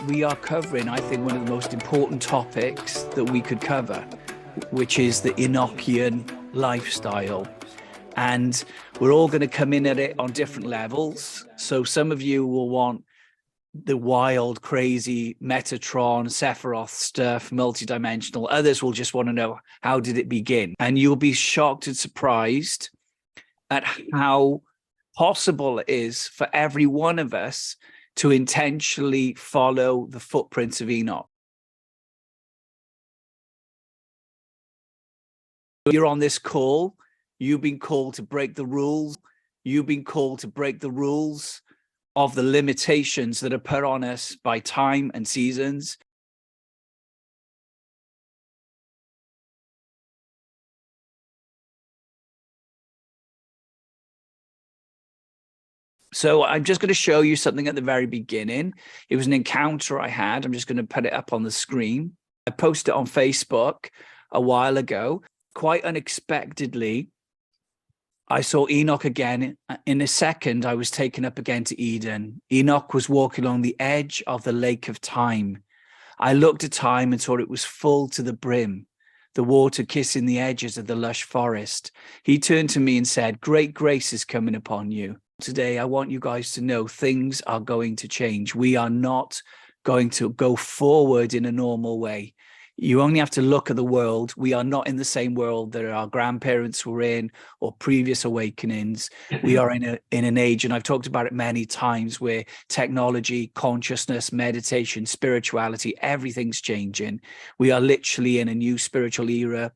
we are covering, I think, one of the most important topics that we could cover, which is the Enochian lifestyle. And we're all going to come in at it on different levels. So some of you will want the wild, crazy Metatron, Sephiroth stuff, multidimensional. Others will just want to know, how did it begin? And you'll be shocked and surprised at how possible it is for every one of us to intentionally follow the footprints of Enoch. You're on this call, you've been called to break the rules. You've been called to break the rules of the limitations that are put on us by time and seasons. So I'm just going to show you something at the very beginning. It was an encounter I had. I'm just going to put it up on the screen. I posted it on Facebook a while ago. Quite unexpectedly, I saw Enoch again. In a second, I was taken up again to Eden. Enoch was walking along the edge of the lake of time. I looked at time and saw it was full to the brim, the water kissing the edges of the lush forest. He turned to me and said, "Great grace is coming upon you." Today, I want you guys to know things are going to change. We are not going to go forward in a normal way. You only have to look at the world. We are not in the same world that our grandparents were in or previous awakenings. We are in an age, and I've talked about it many times, where technology, consciousness, meditation, spirituality, everything's changing. We are literally in a new spiritual era.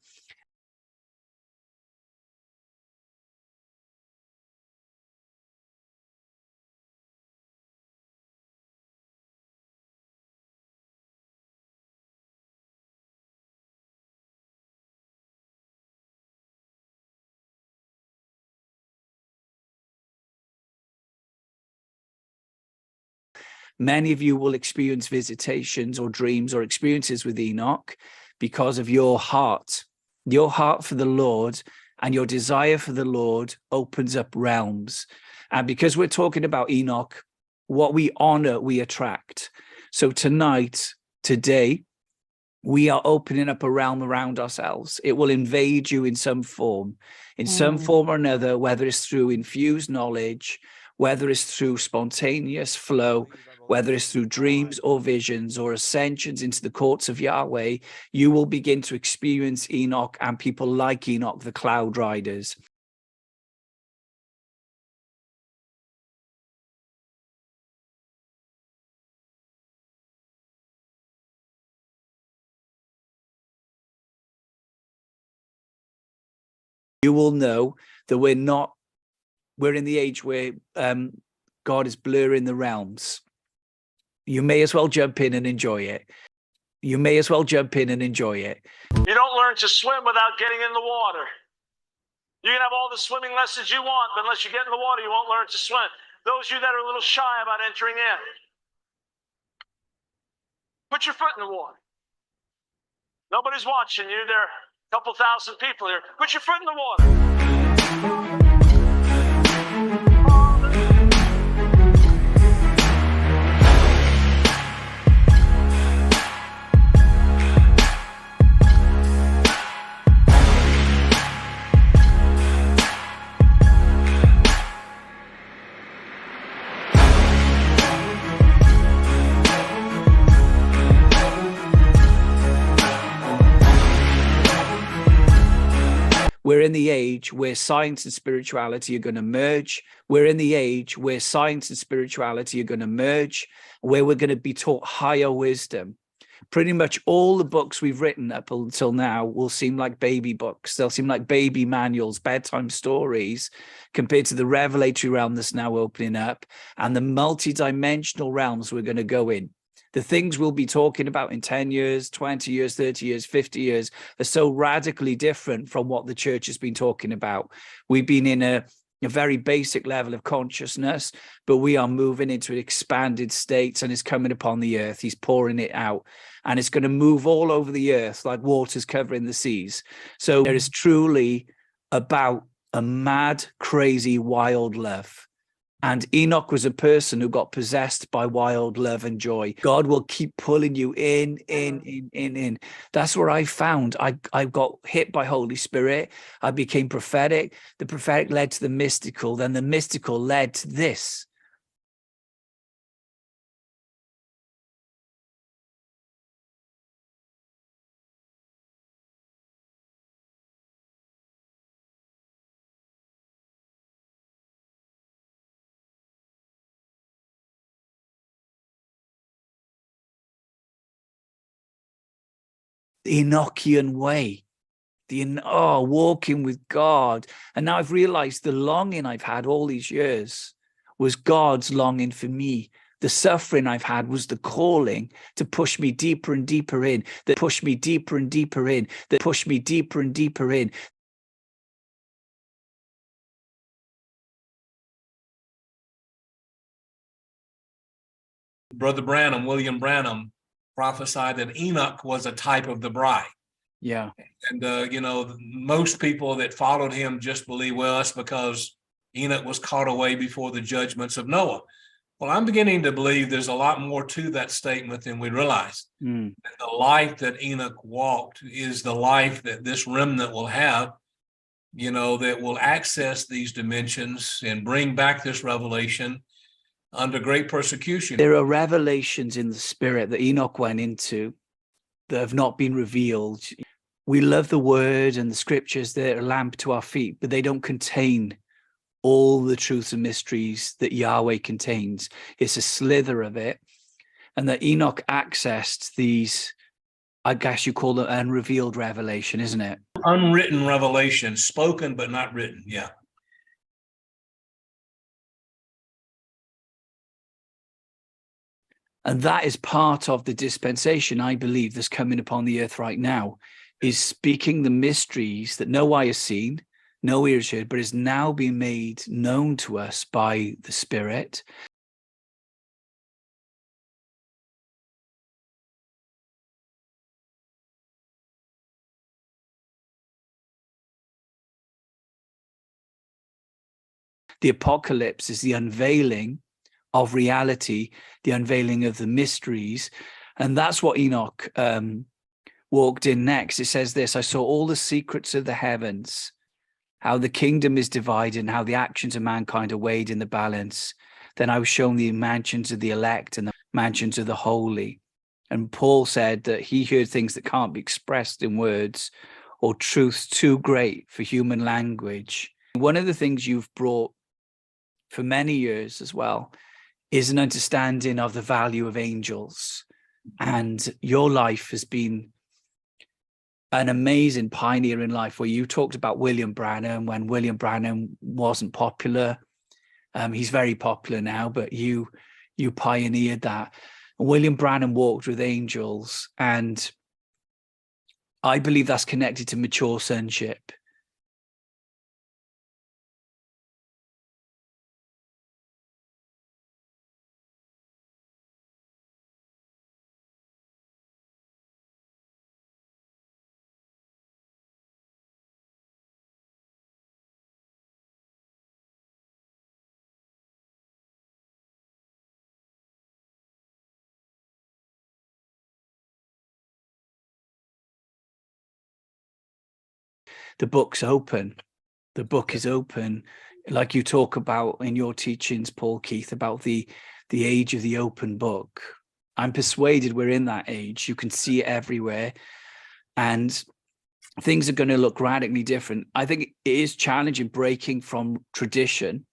Many of you will experience visitations or dreams or experiences with Enoch because of your heart. Your heart for the Lord and your desire for the Lord opens up realms. And because we're talking about Enoch, what we honor, we attract. So tonight, today, we are opening up a realm around ourselves. It will invade you in some form or another, whether it's through infused knowledge, whether it's through spontaneous flow, whether it's through dreams or visions or ascensions into the courts of Yahweh. You will begin to experience Enoch and people like Enoch, the cloud riders. You will know that we're in the age where God is blurring the realms. You may as well jump in and enjoy it. You may as well jump in and enjoy it. You don't learn to swim without getting in the water. You can have all the swimming lessons you want, but unless you get in the water, you won't learn to swim. Those of you that are a little shy about entering in, put your foot in the water. Nobody's watching you. There are a couple thousand people here. Put your foot in the water. We're in the age where science and spirituality are going to merge. We're in the age where science and spirituality are going to merge, where we're going to be taught higher wisdom. Pretty much all the books we've written up until now will seem like baby books. They'll seem like baby manuals, bedtime stories, compared to the revelatory realm that's now opening up and the multidimensional realms we're going to go in. The things we'll be talking about in 10 years, 20 years, 30 years, 50 years are so radically different from what the church has been talking about. We've been in a very basic level of consciousness, but we are moving into an expanded state, and it's coming upon the earth. He's pouring it out, and it's going to move all over the earth like waters covering the seas. So there is truly about a mad, crazy, wild love. And Enoch was a person who got possessed by wild love and joy. God will keep pulling you in. That's where I found I got hit by Holy Spirit. I became prophetic. The prophetic led to the mystical. Then the mystical led to this. The Enochian way, walking with God. And now I've realized the longing I've had all these years was God's longing for me. The suffering I've had was the calling to push me deeper and deeper in, that push me deeper and deeper in, that push me deeper and deeper in. Brother Branham, William Branham, prophesied that Enoch was a type of the bride. Yeah. And, most people that followed him just believe, well, that's because Enoch was caught away before the judgments of Noah. Well, I'm beginning to believe there's a lot more to that statement than we realize. The life that Enoch walked is the life that this remnant will have, that will access these dimensions and bring back this revelation under great persecution. There are revelations in the spirit that Enoch went into that have not been revealed. We love the word and the scriptures. They're a lamp to our feet, but they don't contain all the truths and mysteries that Yahweh contains. It's a slither of it. And that Enoch accessed these, I guess you call it unrevealed revelation, isn't it? Unwritten revelation, spoken but not written, yeah. And that is part of the dispensation, I believe, that's coming upon the earth right now, is speaking the mysteries that no eye has seen, no ear has heard, but is now being made known to us by the Spirit. The apocalypse is the unveiling of reality, the unveiling of the mysteries. And that's what Enoch walked in next. It says this: I saw all the secrets of the heavens, how the kingdom is divided, and how the actions of mankind are weighed in the balance. Then I was shown the mansions of the elect and the mansions of the holy. And Paul said that he heard things that can't be expressed in words, or truths too great for human language. One of the things you've brought for many years as well is an understanding of the value of angels. And your life has been an amazing pioneer in life, where you talked about William Branham when William Branham wasn't popular. He's very popular now, but you pioneered that. And William Branham walked with angels, and I believe that's connected to mature sonship. The book's open. The book is open. Like you talk about in your teachings, Paul Keith, about the age of the open book. I'm persuaded we're in that age. You can see it everywhere. And things are going to look radically different. I think it is challenging breaking from tradition.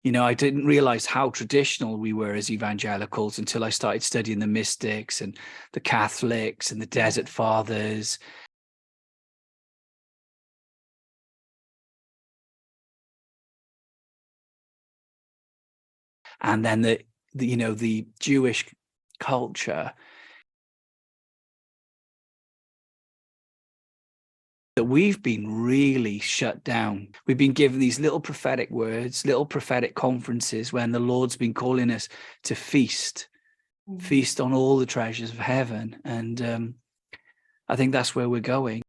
I didn't realize how traditional we were as evangelicals until I started studying the mystics and the Catholics and the Desert Fathers. And then the Jewish culture, that we've been really shut down. We've been given these little prophetic words, little prophetic conferences when the Lord's been calling us to feast on all the treasures of heaven. And I think that's where we're going.